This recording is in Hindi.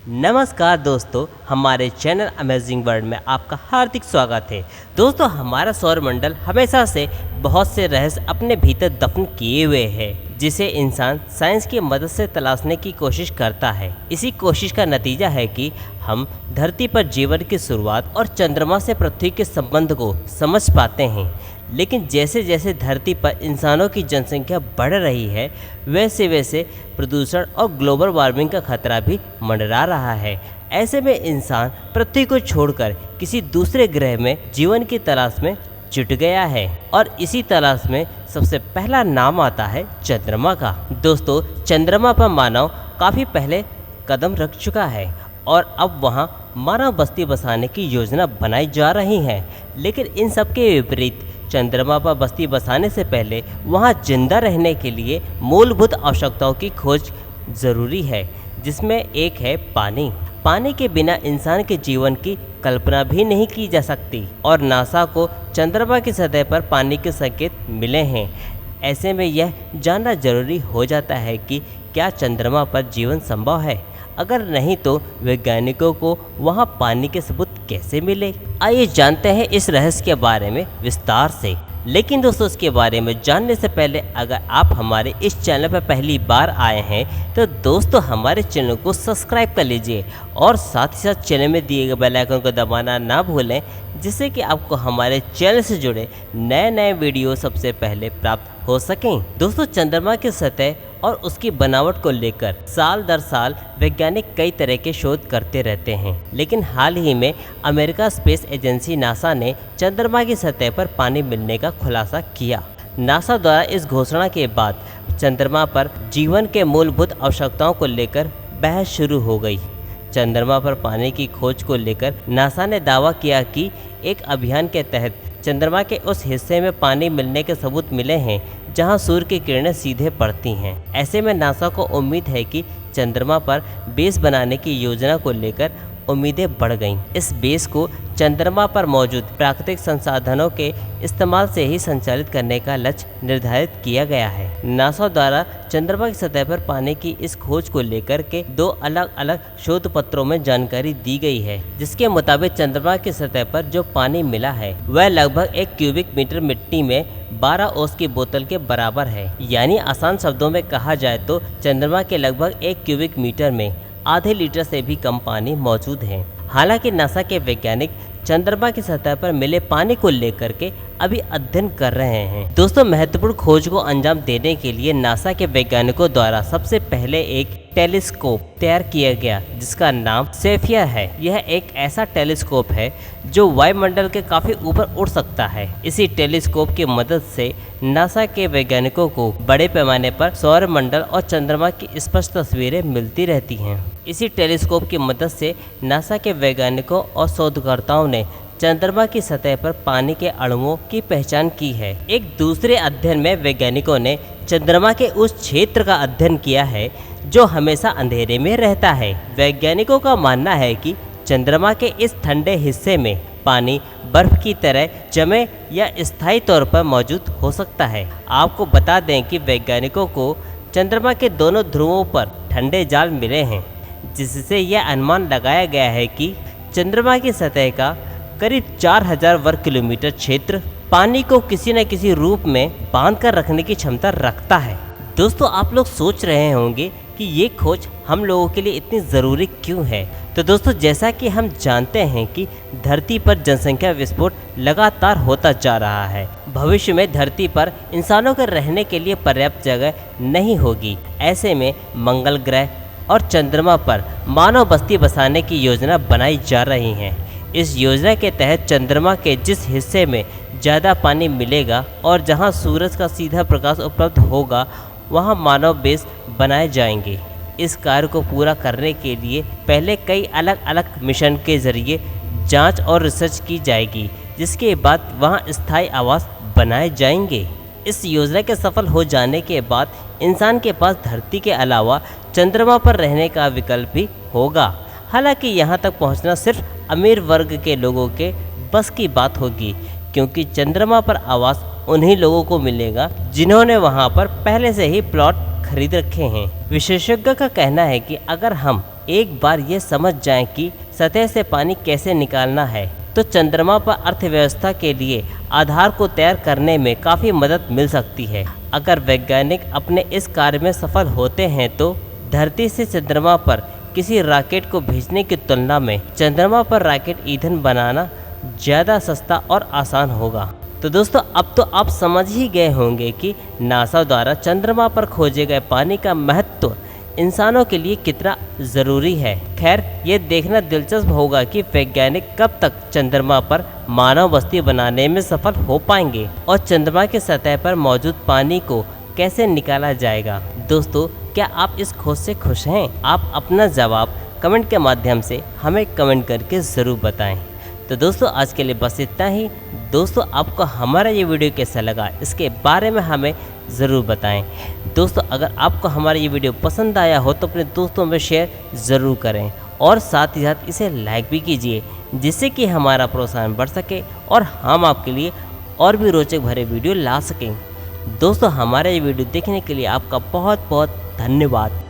नमस्कार दोस्तों, हमारे चैनल अमेजिंग वर्ल्ड में आपका हार्दिक स्वागत है। दोस्तों, हमारा सौरमंडल हमेशा से बहुत से रहस्य अपने भीतर दफन किए हुए है, जिसे इंसान साइंस की मदद से तलाशने की कोशिश करता है। इसी कोशिश का नतीजा है कि हम धरती पर जीवन की शुरुआत और चंद्रमा से पृथ्वी के संबंध को समझ पाते हैं। लेकिन जैसे जैसे धरती पर इंसानों की जनसंख्या बढ़ रही है, वैसे वैसे प्रदूषण और ग्लोबल वार्मिंग का खतरा भी मंडरा रहा है। ऐसे में इंसान पृथ्वी को छोड़कर किसी दूसरे ग्रह में जीवन की तलाश में जुट गया है, और इसी तलाश में सबसे पहला नाम आता है चंद्रमा का। दोस्तों, चंद्रमा पर मानव काफ़ी पहले कदम रख चुका है और अब वहाँ मानव बस्ती बसाने की योजना बनाई जा रही है। लेकिन इन सब के विपरीत चंद्रमा पर बस्ती बसाने से पहले वहाँ जिंदा रहने के लिए मूलभूत आवश्यकताओं की खोज ज़रूरी है, जिसमें एक है पानी। पानी के बिना इंसान के जीवन की कल्पना भी नहीं की जा सकती, और नासा को चंद्रमा की सतह पर पानी के संकेत मिले हैं। ऐसे में यह जानना जरूरी हो जाता है कि क्या चंद्रमा पर जीवन संभव है। अगर नहीं तो वैज्ञानिकों को वहाँ पानी के सबूत कैसे मिले। आइए जानते हैं इस रहस्य के बारे में विस्तार से। लेकिन दोस्तों, इसके बारे में जानने से पहले अगर आप हमारे इस चैनल पर पहली बार आए हैं तो दोस्तों हमारे चैनल को सब्सक्राइब कर लीजिए और साथ ही साथ चैनल में दिए गए बेल आइकन को दबाना ना भूलें, जिससे कि आपको हमारे चैनल से जुड़े नए नए वीडियो सबसे पहले प्राप्त हो सकें। दोस्तों, चंद्रमा की सतह और उसकी बनावट को लेकर साल दर साल वैज्ञानिक कई तरह के शोध करते रहते हैं। लेकिन हाल ही में अमेरिका स्पेस एजेंसी नासा ने चंद्रमा की सतह पर पानी मिलने का खुलासा किया। नासा द्वारा इस घोषणा के बाद चंद्रमा पर जीवन के मूलभूत आवश्यकताओं को लेकर बहस शुरू हो गई। चंद्रमा पर पानी की खोज को लेकर नासा ने दावा किया कि एक अभियान के तहत चंद्रमा के उस हिस्से में पानी मिलने के सबूत मिले हैं जहां सूर्य की किरणें सीधे पड़ती हैं। ऐसे में नासा को उम्मीद है कि चंद्रमा पर बेस बनाने की योजना को लेकर उम्मीदें बढ़ गईं। इस बेस को चंद्रमा पर मौजूद प्राकृतिक संसाधनों के इस्तेमाल से ही संचालित करने का लक्ष्य निर्धारित किया गया है। नासा द्वारा चंद्रमा की सतह पर पानी की इस खोज को लेकर के 2 अलग अलग शोध पत्रों में जानकारी दी गई है, जिसके मुताबिक चंद्रमा की सतह पर जो पानी मिला है वह लगभग 1 क्यूबिक मीटर मिट्टी में 12 ओस की बोतल के बराबर है। यानी आसान शब्दों में कहा जाए तो चंद्रमा के लगभग 1 क्यूबिक मीटर में आधे लीटर से भी कम पानी मौजूद है। हालांकि नासा के वैज्ञानिक चंद्रमा की सतह पर मिले पानी को लेकर के अभी अध्ययन कर रहे हैं। दोस्तों, महत्वपूर्ण खोज को अंजाम देने के लिए नासा के वैज्ञानिकों द्वारा सबसे पहले एक टेलीस्कोप तैयार किया गया, जिसका नाम सेफियर है। यह एक ऐसा टेलीस्कोप है जो वायुमंडल के काफी ऊपर उड़ सकता है। इसी टेलीस्कोप की मदद से नासा के वैज्ञानिकों को बड़े पैमाने पर सौरमंडल और चंद्रमा की स्पष्ट तस्वीरें मिलती रहती हैं। इसी टेलीस्कोप की मदद से नासा के वैज्ञानिकों और शोधकर्ताओं ने चंद्रमा की सतह पर पानी के अणुओं की पहचान की है। एक दूसरे अध्ययन में वैज्ञानिकों ने चंद्रमा के उस क्षेत्र का अध्ययन किया है जो हमेशा अंधेरे में रहता है। वैज्ञानिकों का मानना है कि चंद्रमा के इस ठंडे हिस्से में पानी बर्फ की तरह जमे या स्थायी तौर पर मौजूद हो सकता है। आपको बता दें कि वैज्ञानिकों को चंद्रमा के दोनों ध्रुवों पर ठंडे जाल मिले हैं, जिससे यह अनुमान लगाया गया है कि चंद्रमा की सतह का करीब 4000 वर्ग किलोमीटर क्षेत्र पानी को किसी न किसी रूप में बांध कर रखने की क्षमता रखता है। दोस्तों, आप लोग सोच रहे होंगे कि ये खोज हम लोगों के लिए इतनी ज़रूरी क्यों है। तो दोस्तों, जैसा कि हम जानते हैं कि धरती पर जनसंख्या विस्फोट लगातार होता जा रहा है। भविष्य में धरती पर इंसानों के रहने के लिए पर्याप्त जगह नहीं होगी। ऐसे में मंगल ग्रह और चंद्रमा पर मानव बस्ती बसाने की योजना बनाई जा रही है। इस योजना के तहत चंद्रमा के जिस हिस्से में ज़्यादा पानी मिलेगा और जहां सूरज का सीधा प्रकाश उपलब्ध होगा, वहां मानव बेस बनाए जाएंगे। इस कार्य को पूरा करने के लिए पहले कई अलग अलग मिशन के जरिए जांच और रिसर्च की जाएगी, जिसके बाद वहां स्थायी आवास बनाए जाएंगे। इस योजना के सफल हो जाने के बाद इंसान के पास धरती के अलावा चंद्रमा पर रहने का विकल्प भी होगा। हालांकि यहाँ तक पहुँचना सिर्फ अमीर वर्ग के लोगों के बस की बात होगी, क्योंकि चंद्रमा पर आवास उन्हीं लोगों को मिलेगा जिन्होंने वहाँ पर पहले से ही प्लॉट खरीद रखे हैं। विशेषज्ञ का कहना है कि अगर हम एक बार ये समझ जाएं कि सतह से पानी कैसे निकालना है तो चंद्रमा पर अर्थव्यवस्था के लिए आधार को तैयार करने में काफ़ी मदद मिल सकती है। अगर वैज्ञानिक अपने इस कार्य में सफल होते हैं तो धरती से चंद्रमा पर किसी रॉकेट को भेजने की तुलना में चंद्रमा पर रॉकेट ईंधन बनाना ज़्यादा सस्ता और आसान होगा। तो दोस्तों अब तो आप समझ ही गए होंगे कि नासा द्वारा चंद्रमा पर खोजे गए पानी का महत्व इंसानों के लिए कितना ज़रूरी है। खैर ये देखना दिलचस्प होगा कि वैज्ञानिक कब तक चंद्रमा पर मानव बस्ती बनाने में सफल हो पाएंगे और चंद्रमा की सतह पर मौजूद पानी को कैसे निकाला जाएगा। दोस्तों क्या आप इस खोज से खुश हैं? आप अपना जवाब कमेंट के माध्यम से हमें कमेंट करके ज़रूर बताएं। तो दोस्तों आज के लिए बस इतना ही। दोस्तों आपको हमारा ये वीडियो कैसा लगा इसके बारे में हमें ज़रूर बताएं। दोस्तों अगर आपको हमारा ये वीडियो पसंद आया हो तो अपने दोस्तों में शेयर ज़रूर करें और साथ ही साथ इसे लाइक भी कीजिए जिससे कि हमारा प्रोत्साहन बढ़ सके और हम आपके लिए और भी रोचक भरे वीडियो ला सकें। दोस्तों हमारा ये वीडियो देखने के लिए आपका बहुत बहुत धन्यवाद।